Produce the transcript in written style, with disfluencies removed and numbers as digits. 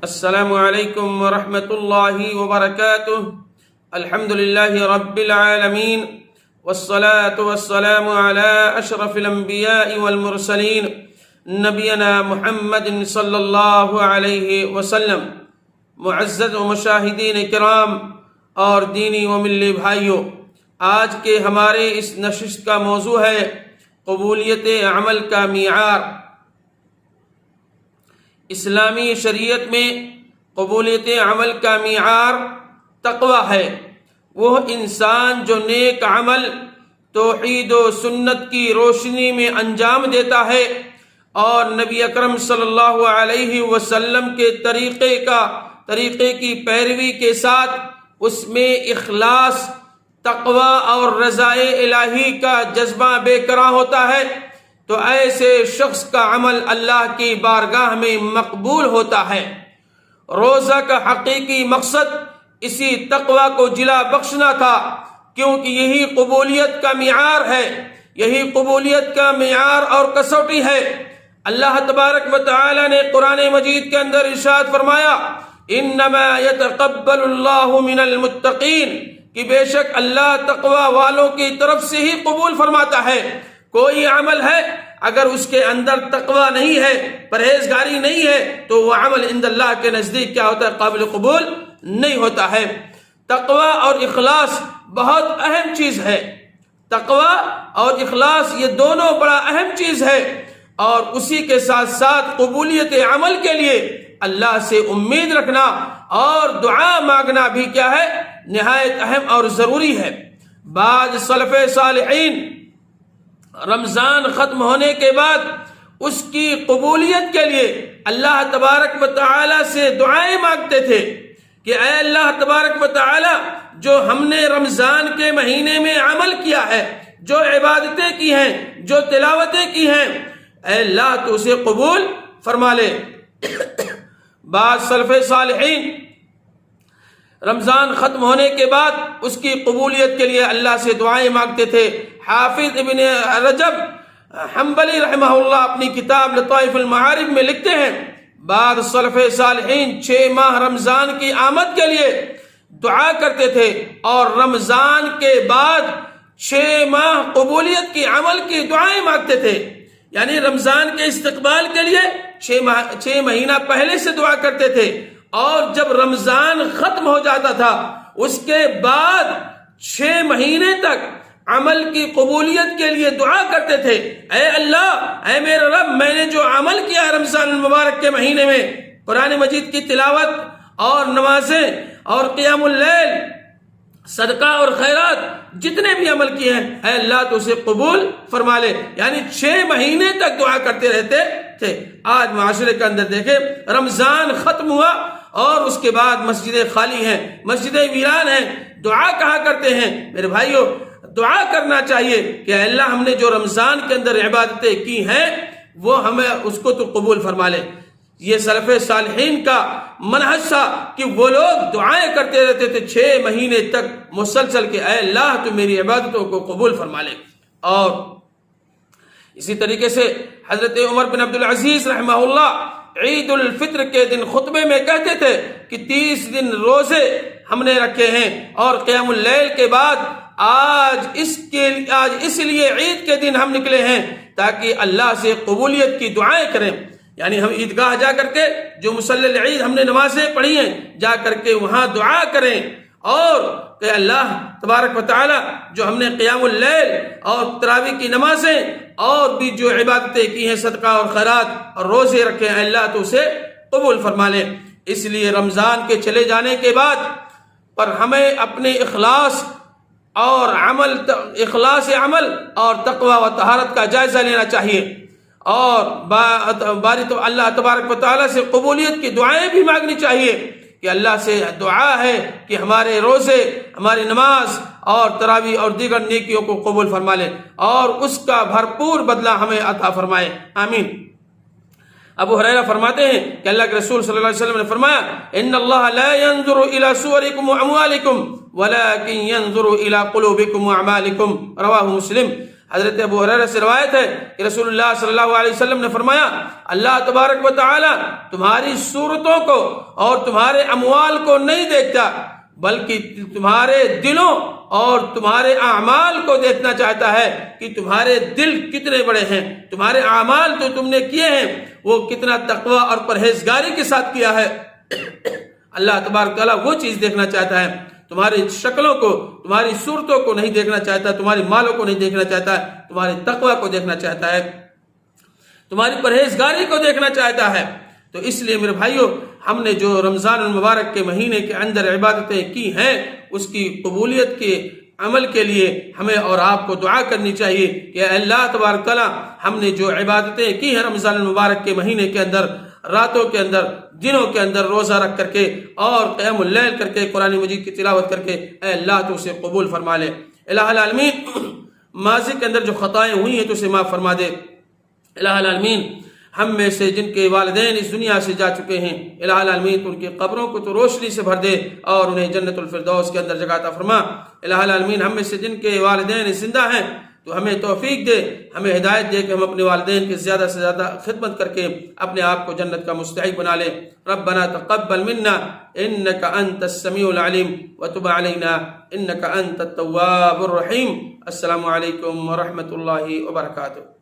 السلام علیکم ورحمۃ اللہ وبرکاتہ۔ الحمد للہ رب العالمین والصلاة والسلام علی اشرف الانبیاء والمرسلین نبینا محمد صلی اللہ علیہ وسلم۔ معزز و مشاہدین کرام اور دینی و ملی بھائیوں، آج کے ہمارے اس نشست کا موضوع ہے قبولیت عمل کا معیار۔ اسلامی شریعت میں قبولیت عمل کا معیار تقوی ہے۔ وہ انسان جو نیک عمل توحید و سنت کی روشنی میں انجام دیتا ہے اور نبی اکرم صلی اللہ علیہ وسلم کے طریقے کی پیروی کے ساتھ اس میں اخلاص، تقوی اور رضائے الہی کا جذبہ بے کرا ہوتا ہے، تو ایسے شخص کا عمل اللہ کی بارگاہ میں مقبول ہوتا ہے۔ روزہ کا حقیقی مقصد اسی تقوی کو جلا بخشنا تھا، کیونکہ یہی قبولیت کا معیار ہے، یہی قبولیت کا معیار اور کسوٹی ہے۔ اللہ تبارک و تعالی نے قرآن مجید کے اندر ارشاد فرمایا، انما یتقبل اللہ من المتقین، کہ بے شک اللہ تقوی والوں کی طرف سے ہی قبول فرماتا ہے۔ کوئی عمل ہے اگر اس کے اندر تقوی نہیں ہے، پرہیزگاری نہیں ہے، تو وہ عمل عند اللہ کے نزدیک کیا ہوتا ہے؟ قابل قبول نہیں ہوتا ہے۔ تقوی اور اخلاص بہت اہم چیز ہے۔ تقوی اور اخلاص یہ دونوں بڑا اہم چیز ہے، اور اسی کے ساتھ ساتھ قبولیت عمل کے لیے اللہ سے امید رکھنا اور دعا مانگنا بھی کیا ہے؟ نہایت اہم اور ضروری ہے۔ بعض سلف صالحین رمضان ختم ہونے کے بعد اس کی قبولیت کے لیے اللہ تبارک و تعالی سے دعائیں مانگتے تھے کہ اے اللہ تبارک و تعالی، جو ہم نے رمضان کے مہینے میں عمل کیا ہے، جو عبادتیں کی ہیں، جو تلاوتیں کی ہیں، اے اللہ تو اسے قبول فرما لے۔ بعض سلف صالحین رمضان ختم ہونے کے بعد اس کی قبولیت کے لیے اللہ سے دعائیں مانگتے تھے۔ حافظ ابن رجب حنبلی رحمہ اللہ اپنی کتاب لطائف المعارف میں لکھتے ہیں، بعض سلف صالحین 6 ماہ رمضان کی آمد کے لیے دعا کرتے تھے، اور رمضان کے بعد 6 ماہ قبولیت کی عمل کی دعائیں مانگتے تھے۔ یعنی رمضان کے استقبال کے لیے 6 مہینہ پہلے سے دعا کرتے تھے، اور جب رمضان ختم ہو جاتا تھا اس کے بعد 6 مہینے تک عمل کی قبولیت کے لیے دعا کرتے تھے، اے اللہ، اے میرے رب، میں نے جو عمل کیا ہے رمضان المبارک کے مہینے میں، قرآن مجید کی تلاوت اور نمازیں اور قیام اللیل، صدقہ اور خیرات، جتنے بھی عمل کیے ہیں، اے اللہ تو اسے قبول فرما لے۔ یعنی 6 مہینے تک دعا کرتے رہتے تھے۔ آج معاشرے کے اندر دیکھیں، رمضان ختم ہوا اور اس کے بعد مسجدیں خالی ہیں، مسجدیں ویران ہیں، دعا کہا کرتے ہیں۔ میرے بھائیوں، دعا کرنا چاہیے کہ اے اللہ، ہم نے جو رمضان کے اندر عبادتیں کی ہیں وہ ہمیں اس کو تو قبول فرما لے۔ یہ سلف صالحین کا منہج تھا کہ وہ لوگ دعائیں کرتے رہتے تھے 6 مہینے تک مسلسل کہ اے اللہ تو میری عبادتوں کو قبول فرما لے۔ اور اسی طریقے سے حضرت عمر بن عبدالعزیز رحمہ اللہ عید الفطر کے دن خطبے میں کہتے تھے کہ 30 دن روزے ہم نے رکھے ہیں، اور قیام اللیل کے بعد آج اس لیے عید کے دن ہم نکلے ہیں تاکہ اللہ سے قبولیت کی دعائیں کریں۔ یعنی ہم عیدگاہ جا کر کے جو مصلی العید ہم نے نمازیں پڑھی ہیں، جا کر کے وہاں دعا کریں، اور کہ اللہ تبارک و تعالی جو ہم نے قیام اللیل اور تراویح کی نمازیں اور بھی جو عبادتیں کی ہیں، صدقہ اور خیرات اور روزے رکھے ہیں، اللہ تو اسے قبول فرما لے۔ اس لیے رمضان کے چلے جانے کے بعد پر ہمیں اپنے اخلاص عمل اور تقوی و طہارت کا جائزہ لینا چاہیے، اور اللہ تبارک و تعالیٰ سے قبولیت کی دعائیں بھی مانگنی چاہیے کہ اللہ سے دعا ہے کہ ہمارے روزے، ہماری نماز اور تراویح اور دیگر نیکیوں کو قبول فرما لے، اور اس کا بھرپور بدلہ ہمیں عطا فرمائے، آمین۔ ابو ہریرہ فرماتے ہیں کہ اللہ کے رسول صلی اللہ علیہ وسلم نے فرمایا، ان اللہ لا ينظر الى صورکم واموالکم ولكن ينظر الى قلوبکم واعمالکم، رواہ مسلم۔ حضرت ابو ہریرہ سے روایت ہے کہ رسول اللہ صلی اللہ علیہ وسلم نے فرمایا اللہ تبارک و تعالی تمہاری صورتوں کو اور تمہارے اموال کو نہیں دیکھتا بلکہ تمہارے دلوں اور تمہارے اعمال کو دیکھنا چاہتا ہے کہ تمہارے دل کتنے بڑے ہیں، تمہارے اعمال جو تم نے کیے ہیں وہ کتنا تقوی اور پرہیزگاری کے ساتھ کیا ہے۔ اللہ تبارک تعالیٰ وہ چیز دیکھنا چاہتا ہے، تمہاری شکلوں کو، تمہاری صورتوں کو نہیں دیکھنا چاہتا، تمہاری مالوں کو نہیں دیکھنا چاہتا، تمہارے تقوی کو دیکھنا چاہتا ہے، تمہاری پرہیزگاری کو دیکھنا چاہتا ہے۔ تو اس لیے میرے بھائیوں، ہم نے جو رمضان المبارک کے مہینے کے اندر عبادتیں کی ہیں اس کی قبولیت کے عمل کے لیے ہمیں اور آپ کو دعا کرنی چاہیے کہ اے اللہ تبارک تعالیٰ ہم نے جو عبادتیں کی ہیں رمضان المبارک کے مہینے کے اندر، راتوں کے اندر، دنوں کے اندر روزہ رکھ کر کے اور قیام اللیل کر کے قرآن مجید کی تلاوت کر کے، اے اللہ تو اسے قبول فرما لے۔ الہ العالمین ماضی کے اندر جو خطائیں ہوئی ہیں تو اسے معاف فرما دے۔ الہ العالمین ہم میں سے جن کے والدین اس دنیا سے جا چکے ہیں، الہ العالمین ان کی قبروں کو تو روشنی سے بھر دے اور انہیں جنت الفردوس کے اندر جگہ عطا فرما۔ الہ العالمین ہم میں سے جن کے والدین زندہ ہیں تو ہمیں توفیق دے، ہمیں ہدایت دے کہ ہم اپنے والدین کی زیادہ سے زیادہ خدمت کر کے اپنے آپ کو جنت کا مستحق بنا لیں۔ ربنا تقبل منا انك انت السميع العليم وتب علينا انك انت التواب الرحيم۔ السلام علیکم ورحمۃ اللہ وبرکاتہ۔